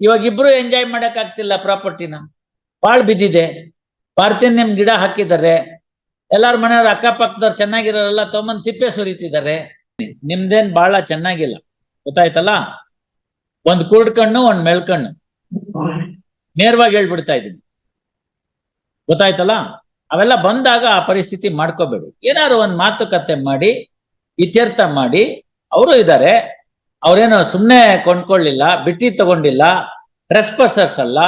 ಇವಾಗ ಇಬ್ರು ಎಂಜಾಯ್ ಮಾಡಕ್ ಆಗ್ತಿಲ್ಲ ಪ್ರಾಪರ್ಟಿನ. ಪಾಳ್ ಬಿದ್ದಿದೆ, ಪಾರ್ಥೆನಿಯಂ ಗಿಡ ಹಾಕಿದ್ದಾರೆ, ಎಲ್ಲಾರ ಮನೆಯವ್ರ ಅಕ್ಕಪಕ್ಕದವ್ರು ಚೆನ್ನಾಗಿರೋರೆಲ್ಲ ತೊಗೊಂಬಂದ್ ತಿಪ್ಪೆ ಸುರಿತಿದ್ದಾರೆ. ನಿಮ್ದೇನ್ ಬಹಳ ಚೆನ್ನಾಗಿಲ್ಲ, ಗೊತ್ತಾಯ್ತಲ್ಲ. ಒಂದ್ ಕುರುಡ್ ಕಣ್ಣು, ಒಂದ್ ಮೆಳ್ಕಣ್ಣು, ನೇರವಾಗಿ ಹೇಳ್ಬಿಡ್ತಾ ಇದೀನಿ, ಗೊತ್ತಾಯ್ತಲ್ಲ. ಅವೆಲ್ಲ ಬಂದಾಗ ಆ ಪರಿಸ್ಥಿತಿ ಮಾಡ್ಕೋಬೇಡಿ. ಏನಾದ್ರು ಒಂದ್ ಮಾತುಕತೆ ಮಾಡಿ ಇತ್ಯರ್ಥ ಮಾಡಿ. ಅವರು ಇದ್ದಾರೆ, ಅವ್ರೇನೋ ಸುಮ್ನೆ ಕೊಂಡ್ಕೊಳ್ಳಿಲ್ಲ, ಬಿಟ್ಟಿ ತಗೊಂಡಿಲ್ಲ, ಟ್ರೆಸ್ಪಸರ್ಸ್ ಅಲ್ಲ,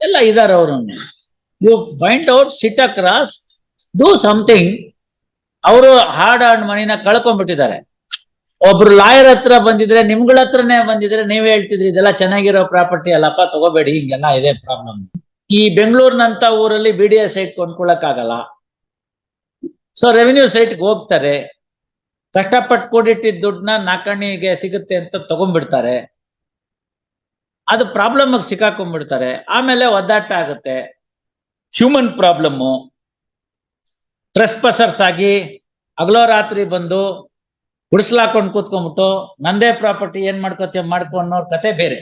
ಎಲ್ಲ ಇದಾರೆ ಅವರು. You find out, sit across, do something. ಅವರು ಹಾರ್ಡ್ ಅರ್ನ್ ಮನಿನ ಕಳ್ಕೊಂಡ್ಬಿಟ್ಟಿದ್ದಾರೆ. ಒಬ್ರು ಲಾಯರ್ ಹತ್ರ ಬಂದಿದ್ರೆ, ನಿಮ್ಗಳ ಹತ್ರನೇ ಬಂದಿದ್ರೆ ನೀವೇ ಹೇಳ್ತಿದ್ರಿ ಇದೆಲ್ಲ ಚೆನ್ನಾಗಿರೋ ಪ್ರಾಪರ್ಟಿ ಅಲ್ಲಪ್ಪ, ತಗೋಬೇಡಿ, ಹಿಂಗೆಲ್ಲ ಇದೆ ಪ್ರಾಬ್ಲಮ್. ಈ ಬೆಂಗಳೂರಿನಂತ ಊರಲ್ಲಿ BDA ಸೈಟ್ ಕೊಂಡ್ಕೊಳಕ್ ಆಗಲ್ಲ. ಸೊ ರೆವಿನ್ಯೂ ಸೈಟ್ಗೆ ಹೋಗ್ತಾರೆ, ಕಷ್ಟಪಟ್ಟು ಕೂಡಿಟ್ಟಿದ್ದ ದುಡ್ಡನ್ನ ನಾಲ್ಕಣಿಗೆ ಸಿಗುತ್ತೆ ಅಂತ ತಗೊಂಡ್ಬಿಡ್ತಾರೆ. ಅದು ಪ್ರಾಬ್ಲಮ್ ಸಿಕ್ಕಾಕೊಂಡ್ಬಿಡ್ತಾರೆ. ಆಮೇಲೆ ಒದ್ದಾಟ ಆಗುತ್ತೆ, ಹ್ಯೂಮನ್ ಪ್ರಾಬ್ಲಮ್ಮು. ಟ್ರೆಸ್ಪಸರ್ಸ್ ಆಗಿ ಹಗಲೋ ರಾತ್ರಿ ಬಂದು ಗುಡಿಸ್ಲಾಕೊಂಡು ಕೂತ್ಕೊಂಡ್ಬಿಟ್ಟು ನಂದೇ ಪ್ರಾಪರ್ಟಿ ಏನ್ ಮಾಡ್ಕೋತೀಯ ಮಾಡ್ಕೊ ಅನ್ನೋರ್ ಕತೆ ಬೇರೆ.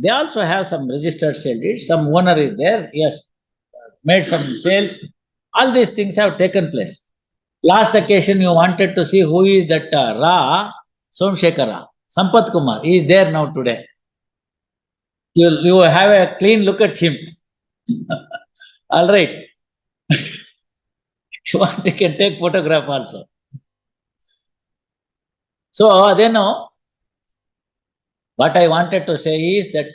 They also have some registered sale deeds, some owner is there, he has made some sales. All these things have taken place. Last occasion you wanted to see who is that Ra Somshekara, Sampath Kumar, he is there now today. You have a clean look at him. All right. You want, you can take photograph also. So adeno, what I wanted to say is that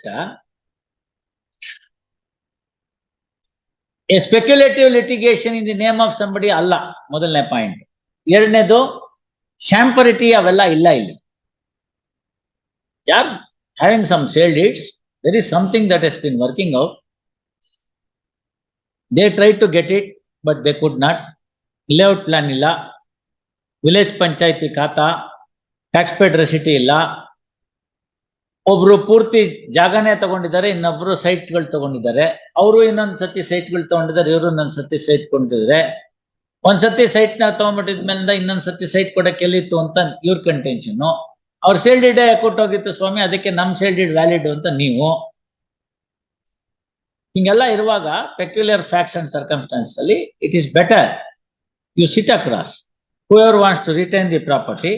a speculative litigation in the name of somebody alla, ಮೊದಲನೇ point. ಎರಡನೇದು, ಶಾಂಪರಿಟಿ ಅವೆಲ್ಲ ಇಲ್ಲ ಇಲ್ಲಿ. ಯಾರ್ having some sale deeds, there is something that has been working out. They tried to get it, but they could not. Layout plan ಇಲ್ಲ, village ಪಂಚಾಯತಿ ಖಾತಾ, tax paid ರೆಸಿಟಿ ಇಲ್ಲ. ಒಬ್ರು ಪೂರ್ತಿ ಜಾಗನೇ ತಗೊಂಡಿದ್ದಾರೆ, ಇನ್ನೊಬ್ರು ಸೈಟ್ಗಳು ತಗೊಂಡಿದ್ದಾರೆ. ಅವರು ಇನ್ನೊಂದ್ ಸತಿ ಸೈಟ್ಗಳು ತಗೊಂಡಿದ್ದಾರೆ, ಇವರು ಇನ್ನೊಂದ್ ಸತಿ ಸೈಟ್ ಕೊಂಡಿದ್ದಾರೆ. ಒಂದ್ಸತಿ ಸೈಟ್ ನ ತಗೊಂಡ್ಬಿಟ್ಟಿದ್ಮೇಲಿಂದ ಇನ್ನೊಂದ್ ಸತಿ ಸೈಟ್ ಕೊಡಕ್ಕೆ ಎಲ್ಲಿತ್ತು ಅಂತ ಇವ್ರ ಕಂಟೆನ್ಷನ್. ಅವ್ರ ಸೇಲ್ ಡೀಡ್ ಕೊಟ್ಟೋಗಿತ್ತು ಸ್ವಾಮಿ, ಅದಕ್ಕೆ ನಮ್ ಸೇಲ್ ಡೀಡ್ ವ್ಯಾಲಿಡ್ ಅಂತ ನೀವು. ಹಿಂಗೆಲ್ಲ ಇರುವಾಗ ಪೆಕ್ಯುಲರ್ ಫ್ಯಾಕ್ಟ್ಸ್ ಅಂಡ್ ಸರ್ಕಮ್ಸ್ಟಾನ್ಸ್ ಅಲ್ಲಿ it is better you sit across. whoever wants to retain the property,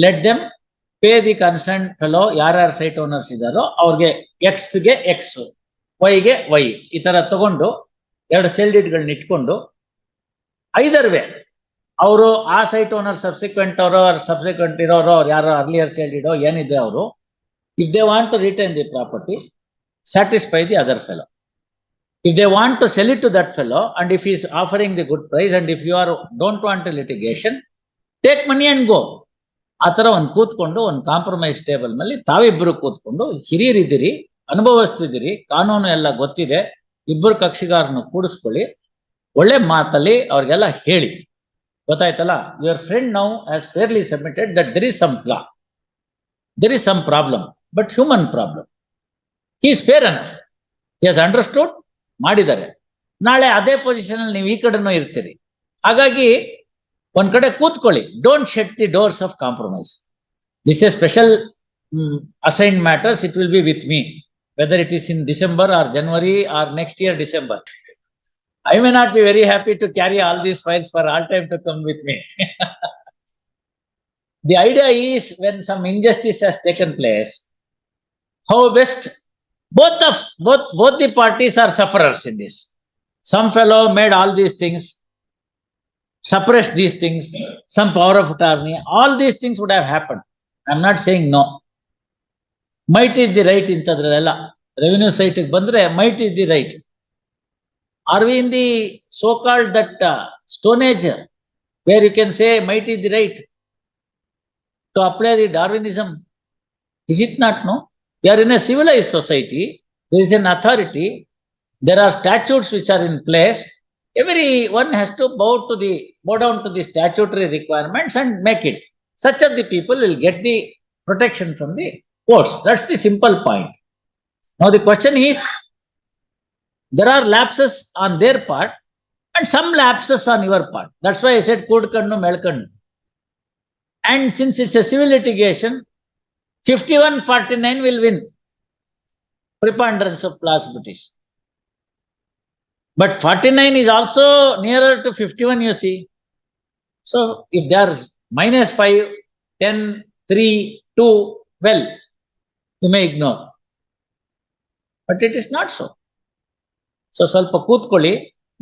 let them pay the concerned fellow, ಯಾರ್ಯಾರು ಸೈಟ್ ಓನರ್ಸ್ ಇದ್ದಾರೋ ಅವ್ರಿಗೆ ಎಕ್ಸ್ ಗೆ ಎಕ್ಸ್, ವೈ ಗೆ ವೈ, ಈ ತರ ತಗೊಂಡು ಎರಡು ಸೇಲ್ ಡೀಡ್ಗಳನ್ನ ಇಟ್ಕೊಂಡು ಐದರ್ ವೇ ಅವರು ಆ ಸೈಟ್ ಓನರ್ ಸಬ್ಸಿಕ್ವೆಂಟ್ ಅವರು ಸಬ್ಸಿಕ್ವೆಂಟ್ ಇರೋರು ಅವ್ರು ಯಾರು ಅರ್ಲಿಯರ್ ಸೇಲ್ ಡೀಡೋ ಏನಿದೆ ಅವರು, if they want to retain the property, satisfy the other fellow. If they want to sell it to that fellow, and if he is offering the good price, and if you don't want a litigation, take money and go. ಆ ತರ ಒಂದು ಕೂತ್ಕೊಂಡು ಒಂದು compromise table ಮೇಲೆ ತಾವಿಬ್ಬರು ಕೂತ್ಕೊಂಡು, ಹಿರಿಯರಿದ್ದೀರಿ, ಅನುಭವಸ್ಥರಿದ್ದೀರಿ, ಕಾನೂನು ಎಲ್ಲ ಗೊತ್ತಿದೆ, ಇಬ್ಬರು ಕಕ್ಷಿಗಾರನ್ನು ಕೂಡಿಸ್ಕೊಳ್ಳಿ, ಒಳ್ಳೆ ಮಾತಲ್ಲಿ ಅವ್ರಿಗೆಲ್ಲ ಹೇಳಿ. ಗೊತ್ತಾಯ್ತಲ್ಲ. Your friend now has fairly submitted that there is some flaw, there is some problem, but human problem. He is fair enough, he has understood, ಮಾಡಿದ್ದಾರೆ. ನಾಳೆ ಅದೇ ಪೊಸಿಷನ್ ಅಲ್ಲಿ ನೀವು ಈ ಕಡೆನೂ ಇರ್ತೀರಿ. ಹಾಗಾಗಿ ಒಂದ್ ಕಡೆ ಕೂತ್ಕೊಳ್ಳಿ, don't shut the doors of compromise. This a special assigned matters, it will be with me, whether it is in December or January or next year December. I may not be very happy to carry all these files for all time to come with me. The idea is, when some injustice has taken place, how best both the parties are sufferers in this. Some fellow made all these things, suppressed these things, some power of attorney, all these things would have happened. I'm not saying no. Might is the right intadrella. Revenue site bandre might is the right. Are we in the so-called that Stone Age, where you can say might is the right to apply the Darwinism? Is it not? No. We are in a civilized society. There is an authority. There are statutes which are in place. Everyone has to bow down to the statutory requirements and make it. Such of the people will get the protection from the courts. That's the simple point. Now the question is, there are lapses on their part and some lapses on your part. That's why I said Kodkannu Melkannu. And since it's a civil litigation, 51-49 will win. preponderance of plausibilities. But 49 is also nearer to 51, you see. So if they are -5, 10, 3, 2, well, you may ignore. But it is not so. So ಸ್ವಲ್ಪ ಕೂತ್ಕೊಳ್ಳಿ,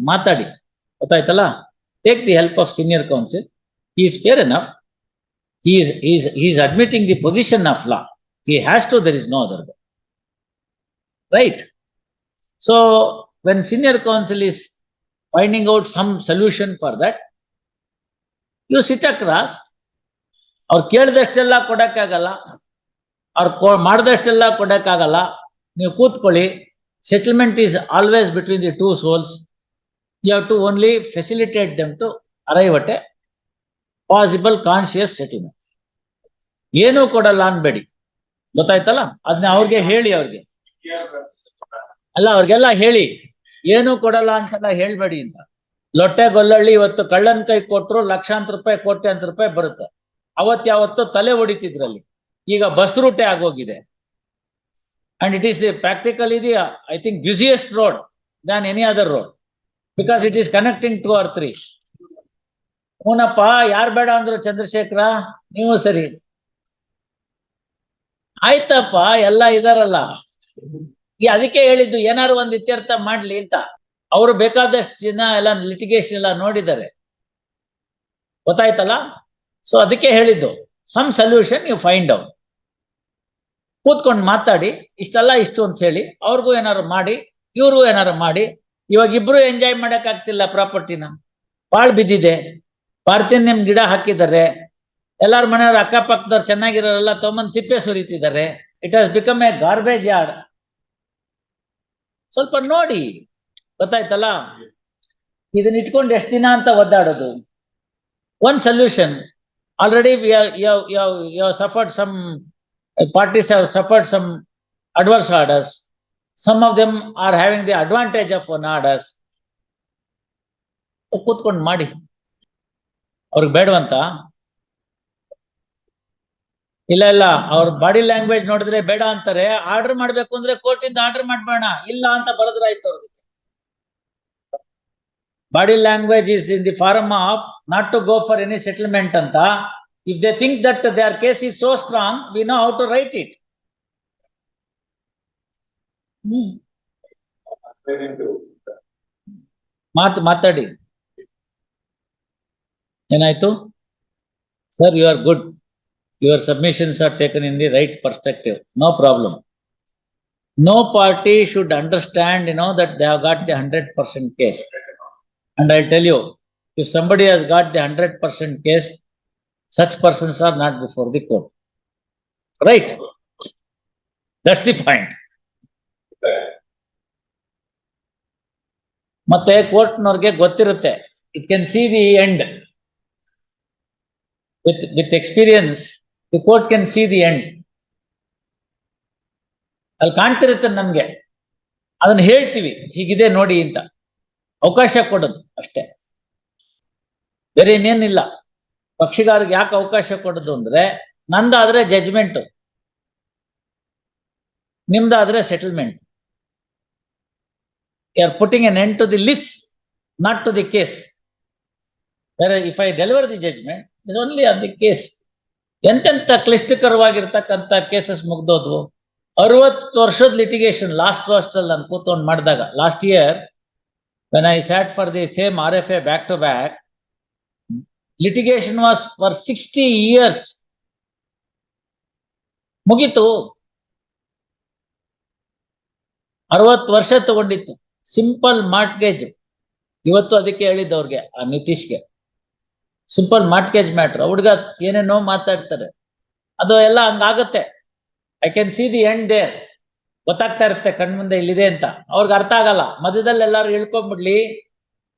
ಮಾತಾಡಿ, ಗೊತ್ತಾಯ್ತಲ್ಲ? Take the help of senior counsel. He is fair enough. He is admitting the position of law. He has to, there is no other way. Right? So when senior counsel is finding out some solution for that, you sit across. ಅವ್ರು ಕೇಳಿದಷ್ಟೆಲ್ಲ ಕೊಡಕ್ಕಾಗಲ್ಲ, ಅವ್ರು ಮಾಡಿದಷ್ಟೆಲ್ಲ ಕೊಡಕ್ಕಾಗಲ್ಲ. ನೀವು ಕೂತ್ಕೊಳ್ಳಿ. Settlement is always between the two souls. You have to only facilitate them to arrive at a possible conscious settlement. ಏನೂ ಕೊಡಲ್ಲ ಅನ್ಬೇಡಿ, ಗೊತ್ತಾಯ್ತಲ್ಲ? ಅದನ್ನ ಅವ್ರಿಗೆ ಹೇಳಿ, ಅವ್ರಿಗೆ ಅಲ್ಲ, ಅವ್ರಿಗೆಲ್ಲ ಹೇಳಿ, ಏನೂ ಕೊಡಲ್ಲ ಅಂತೆಲ್ಲ ಹೇಳ್ಬೇಡಿ ಅಂತ. ಲೊಟ್ಟೆ ಗೊಲ್ಲಳ್ಳಿ ಇವತ್ತು ಕಳ್ಳನ್ ಕೈ ಕೊಟ್ರು ಲಕ್ಷಾಂತರ ರೂಪಾಯಿ, ಕೋಟ್ಯಾಂತರ ರೂಪಾಯಿ ಬರುತ್ತೆ. ಯಾವತ್ತು ತಲೆ ಹೊಡಿತಿದ್ರಲ್ಲಿ, ಈಗ ಬಸ್ ರೂಟೇ ಆಗೋಗಿದೆ. And it is practically the, I think, busiest road than any other road, because it is connecting 2 or 3. ಹೂನಪ್ಪ, ಯಾರ್ ಬೇಡ ಅಂದ್ರು ಚಂದ್ರಶೇಖರ, ನೀವು ಸರಿ ಆಯ್ತಪ್ಪ, ಎಲ್ಲ ಇದಾರಲ್ಲ. ಅದಕ್ಕೆ ಹೇಳಿದ್ದು ಏನಾರು ಒಂದ್ ಇತ್ಯರ್ಥ ಮಾಡ್ಲಿ ಅಂತ. ಅವರು ಬೇಕಾದಷ್ಟು ಜನ ಎಲ್ಲ ಲಿಟಿಗೇಷನ್ ಎಲ್ಲ ನೋಡಿದ್ದಾರೆ, ಗೊತ್ತಾಯ್ತಲ್ಲ? ಸೊ ಅದಕ್ಕೆ ಹೇಳಿದ್ದು, some solution you find out. ಕೂತ್ಕೊಂಡು ಮಾತಾಡಿ, ಇಷ್ಟಲ್ಲ ಇಷ್ಟು ಅಂತ ಹೇಳಿ, ಅವ್ರಿಗೂ ಏನಾರು ಮಾಡಿ, ಇವ್ರಿಗೂ ಏನಾರು ಮಾಡಿ. ಇವಾಗ ಇಬ್ರು ಎಂಜಾಯ್ ಮಾಡಕ್ ಆಗ್ತಿಲ್ಲ ಪ್ರಾಪರ್ಟಿನ, ಬಾಳ್ ಬಿದ್ದಿದೆ. ಪಾರ್ಥೇನಿಯಂ ಗಿಡ ಹಾಕಿದ್ದಾರೆ, ಎಲ್ಲಾರ ಮನೆಯವ್ರ ಅಕ್ಕಪಕ್ಕದವ್ರು ಚೆನ್ನಾಗಿರೋರೆಲ್ಲ ತಗೊಂಬಂದ್ ತಿಪ್ಪೆ ಸುರಿತಿದ್ದಾರೆ. It has become a garbage yard. ಸ್ವಲ್ಪ ನೋಡಿ, ಗೊತ್ತಾಯ್ತಲ್ಲ? ಇದನ್ನ ಇಟ್ಕೊಂಡು ಎಷ್ಟು ದಿನ ಅಂತ ಒದ್ದಾಡೋದು? One solution. Already you have suffered some, parties have suffered some adverse orders. Some of them are having the advantage of one orders. ಕೂತ್ಕೊಂಡು ಮಾಡಿ. ಅವ್ರಿಗೆ ಬೇಡವಂತ? ಇಲ್ಲ ಇಲ್ಲ, ಅವ್ರ ಬಾಡಿ ಲ್ಯಾಂಗ್ವೇಜ್ ನೋಡಿದ್ರೆ ಬೇಡ ಅಂತಾರೆ. ಆರ್ಡರ್ ಮಾಡ್ಬೇಕು ಅಂದ್ರೆ ಕೋರ್ಟಿಂದ ಆರ್ಡರ್ ಮಾಡ್ಬೇಡ, ಇಲ್ಲ ಅಂತ ಬರೆದ್ರಾಯ್ತು ಅವ್ರಿಗೆ. Body language is in the form of not to go for any settlement ಅಂತ. If they think that their case is so strong, we know how to write it. ಮಾತಾಡಿ. ಏನಾಯ್ತು? Sir, you are good. Your submissions are taken in the right perspective. No problem. No party should understand, that they have got the 100% case. And I'll tell you, if somebody has got the 100% case, such persons are not before the court. Right? That's the point. ಮತ್ತೆ ಕೋರ್ಟ್ನವ್ರಿಗೆ ಗೊತ್ತಿರುತ್ತೆ. It can see the end. With experience, the court can see the end. ಅಲ್ಲಿ ಕಾಣ್ತಿರುತ್ತೆ ನಮ್ಗೆ, ಅದನ್ನ ಹೇಳ್ತೀವಿ, ಹೀಗಿದೆ ನೋಡಿ ಅಂತ. ಅವಕಾಶ ಕೊಡೋದು ಅಷ್ಟೇ, ಬೇರೆ ಇನ್ನೇನಿಲ್ಲ. ಪಕ್ಷಿಗಾರಿಗೆ ಯಾಕೆ ಅವಕಾಶ ಕೊಡೋದು ಅಂದ್ರೆ, ನಂದಾದ್ರೆ ಜಡ್ಜ್ಮೆಂಟ್, ನಿಮ್ದಾದ್ರೆ settlement. You are putting an end to the list, not to the case. ಬೇರೆ if I deliver the judgement is only on the case. ಎಂತೆಂತ ಕ್ಲಿಷ್ಟಕರವಾಗಿರ್ತಕ್ಕಂಥ ಕೇಸಸ್ ಮುಗ್ದೋದ್ವು. 60 ವರ್ಷದ ಲಿಟಿಗೇಷನ್ ಲಾಸ್ಟ್ ರೋಸ್ಟಲ್ ನಾನು ಕೂತ್ಕೊಂಡು ಮಾಡಿದಾಗ, last year when I sat for the same RFA back to back, litigation was for 60 years. ಮುಗಿತು, 60 ವರ್ಷ ತಗೊಂಡಿತ್ತು. Simple mortgage. ಇವತ್ತು ಅದಕ್ಕೆ ಹೇಳಿದ್ದವ್ರಿಗೆ, ಆ ನಿತೀಶ್ಗೆ, ಸಿಂಪಲ್ ಮಾರ್ಟ್ಗೇಜ್ ಮ್ಯಾಟ್ರ್. ಹುಡುಗ ಏನೇನೋ ಮಾತಾಡ್ತಾರೆ, ಅದು ಎಲ್ಲ ಹಂಗಾಗತ್ತೆ. I can see the end there. ಗೊತ್ತಾಗ್ತಾ ಇರುತ್ತೆ ಕಣ್ಮುಂದೆ ಇಲ್ಲಿದೆ ಅಂತ. ಅವ್ರಿಗೆ ಅರ್ಥ ಆಗಲ್ಲ, ಮಧ್ಯದಲ್ಲಿ ಎಲ್ಲಾರು ಇಳ್ಕೊಂಡ್ಬಿಡ್ಲಿ,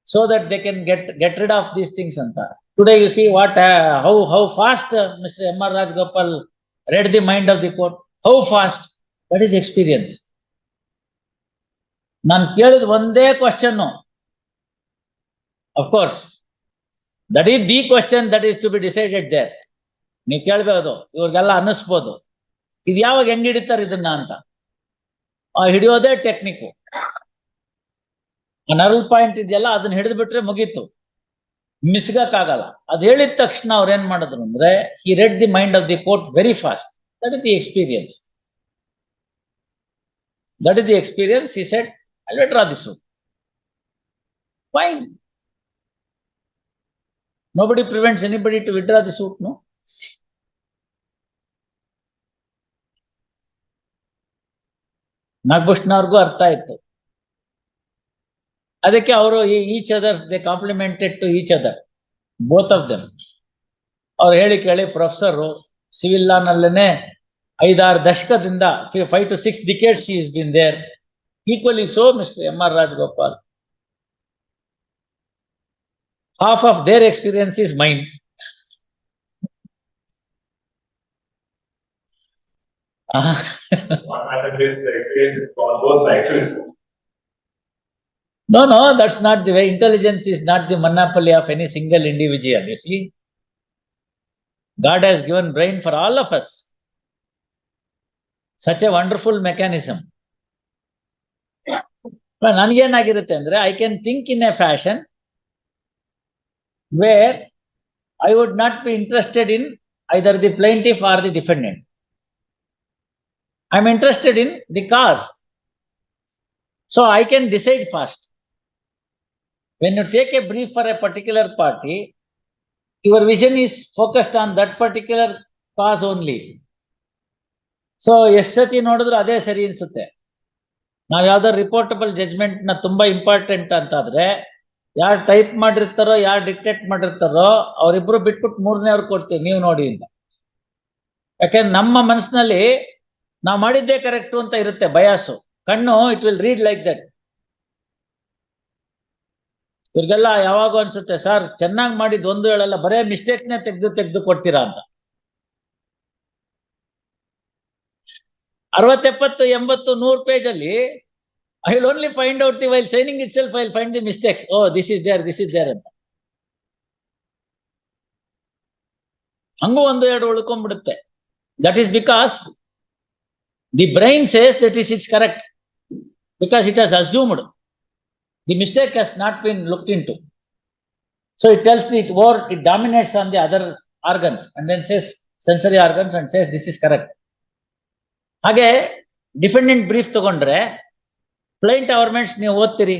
so that they can get rid of these things ಅಂತ. Today you see what how fast Mr. M.R. Rajagopal read the mind of the court. How fast? That is experience. ನಾನು ಕೇಳಿದ ಒಂದೇ question, of course that is the question that is to be decided there. ನೀವು ಕೇಳ್ಬೋದು, ಇವ್ರಿಗೆಲ್ಲ ಅನ್ನಿಸ್ಬೋದು, ಇದು ಯಾವಾಗ ಹೆಂಗ್ ಹಿಡಿತಾರೆ ಇದನ್ನ ಅಂತ. ಆ ಹಿಡಿಯೋದೇ ಟೆಕ್ನಿಕ್. ನರಲ್ ಪಾಯಿಂಟ್ ಇದೆಯಲ್ಲ ಅದನ್ನ ಹಿಡಿದು ಬಿಟ್ರೆ ಮುಗೀತು, ಮಿಸ್ಗಕ್ಕಾಗಲ್ಲ. ಅದ್ ಹೇಳಿದ ತಕ್ಷಣ ಅವ್ರು ಏನ್ ಮಾಡಿದ್ರು ಅಂದ್ರೆ, ಹಿ read the mind of the court very fast. That is the experience. That is the experience. He said, I'll withdraw the suit. Fine. Nobody prevents anybody to withdraw the suit, no? ನಾಗಭೂಷಣವ್ರಿಗೂ ಅರ್ಥ ಆಯ್ತು. ಅದಕ್ಕೆ ಅವರು each others they complimented to each other, both of them. ಅವ್ರು ಹೇಳಿ ಕೇಳಿ professor civil ಲಾ ನಲ್ಲೇನೆ 5-6 ದಶಕದಿಂದ 5 to 6 decades he has been there. Equally so, Mr. M.R. Rajagopal. Half of their experience is mine. No, that's not the way. Intelligence is not the monopoly of any single individual. You see, God has given brain for all of us. Such a wonderful mechanism. ನನಗೇನಾಗಿರುತ್ತೆ ಅಂದ್ರೆ, I can think in a fashion where I would not be interested in either the plaintiff or the defendant. I'm interested in the cause. So I can decide fast. When you take a brief for a particular party, your vision is focused on that particular cause only. So ಎಷ್ಟು ಸತಿ ನೋಡಿದ್ರು ಅದೇ ಸರಿ ಅನ್ಸುತ್ತೆ. ನಾವ್ ಯಾವ್ದೋ ರಿಪೋರ್ಟಬಲ್ judgment ನ ತುಂಬಾ ಇಂಪಾರ್ಟೆಂಟ್ ಅಂತಾದ್ರೆ, ಯಾರು ಟೈಪ್ ಮಾಡಿರ್ತಾರೋ ಯಾರು ಡಿಕ್ಟೇಟ್ ಮಾಡಿರ್ತಾರೋ ಅವರಿಬ್ರು ಬಿಟ್ಬಿಟ್ಟು 3ನೇವ್ರು ಕೊಡ್ತೀವಿ, ನೀವು ನೋಡಿ ಅಂತ. ಯಾಕೆಂದ್ರೆ ನಮ್ಮ ಮನಸ್ಸಿನಲ್ಲಿ ನಾವು ಮಾಡಿದ್ದೇ ಕರೆಕ್ಟು ಅಂತ ಇರುತ್ತೆ ಬಯಾಸು. ಕಣ್ಣು it will read like that. ಇವ್ರಿಗೆಲ್ಲ ಯಾವಾಗೂ ಅನ್ಸುತ್ತೆ, ಸರ್ ಚೆನ್ನಾಗಿ ಮಾಡಿದ್ ಒಂದು ಹೇಳಲ್ಲ, ಬರೇ ಮಿಸ್ಟೇಕ್ನೇ ತೆಗೆದು ಕೊಡ್ತೀರಾ ಅಂತ. 60, 70, 80, 100 ಪೇಜ್ ಅಲ್ಲಿ I will only find out the while signing itself I will find the mistakes. Oh this is there ಅಂತ. ಹಂಗೂ 1-2 ಉಳ್ಕೊಂಡ್ಬಿಡುತ್ತೆ. That is because the brain says that is it's correct, because it has assumed the mistake has not been looked into. So it tells the it dominates on the other organs and then says sensory organs and says this is correct. ಹಾಗೆ defendant brief ತಗೊಂಡ್ರೆ plaint ಅವರ್ಮೆಂಟ್ಸ್ ನೀವು ಓದ್ತೀರಿ.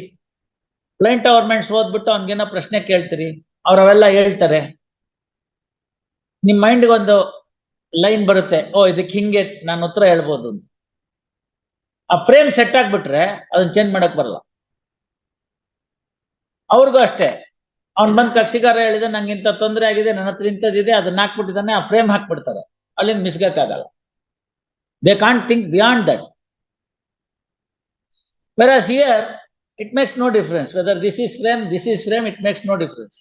Plaint ಅವರ್ಮೆಂಟ್ಸ್ ಓದ್ಬಿಟ್ಟು ಅವ್ನಿಗೇನೋ ಪ್ರಶ್ನೆ ಕೇಳ್ತೀರಿ, ಅವ್ರವೆಲ್ಲ ಹೇಳ್ತಾರೆ. ನಿಮ್ ಮೈಂಡ್ಗೆ ಒಂದು line ಬರುತ್ತೆ, ಓ ಇದಕ್ಕೆ ಹಿಂಗೆ ನಾನು ಉತ್ತರ ಹೇಳ್ಬೋದು ಅಂತ. ಆ ಫ್ರೇಮ್ ಸೆಟ್ ಆಗ್ಬಿಟ್ರೆ ಅದನ್ನ ಚೇಂಜ್ ಮಾಡಕ್ ಬರಲ್ಲ. ಅವ್ರಿಗೂ ಅಷ್ಟೇ, ಅವ್ನ್ ಬಂದ್ ಕಕ್ಷಿಗಾರ ಹೇಳಿದ ನಂಗೆ ಇಂಥ ತೊಂದರೆ ಆಗಿದೆ, ನನ್ನ ಹತ್ರ ಇಂಥದ್ದಿದೆ, ಅದನ್ನ ಹಾಕ್ಬಿಟ್ಟಿದ್ದಾನೆ, ಆ ಫ್ರೇಮ್ ಹಾಕ್ಬಿಡ್ತಾರೆ. ಅಲ್ಲಿಂದ ಮಿಸ್ಗಕ್ಕಾಗಲ್ಲ. They can't think beyond that. Whereas here, it makes no difference. Whether this is frame, it makes no difference.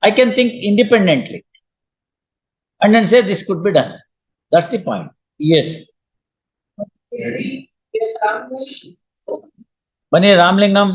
I can think independently and then say this could be done. That's the point. Yes. Bani Ramlingam.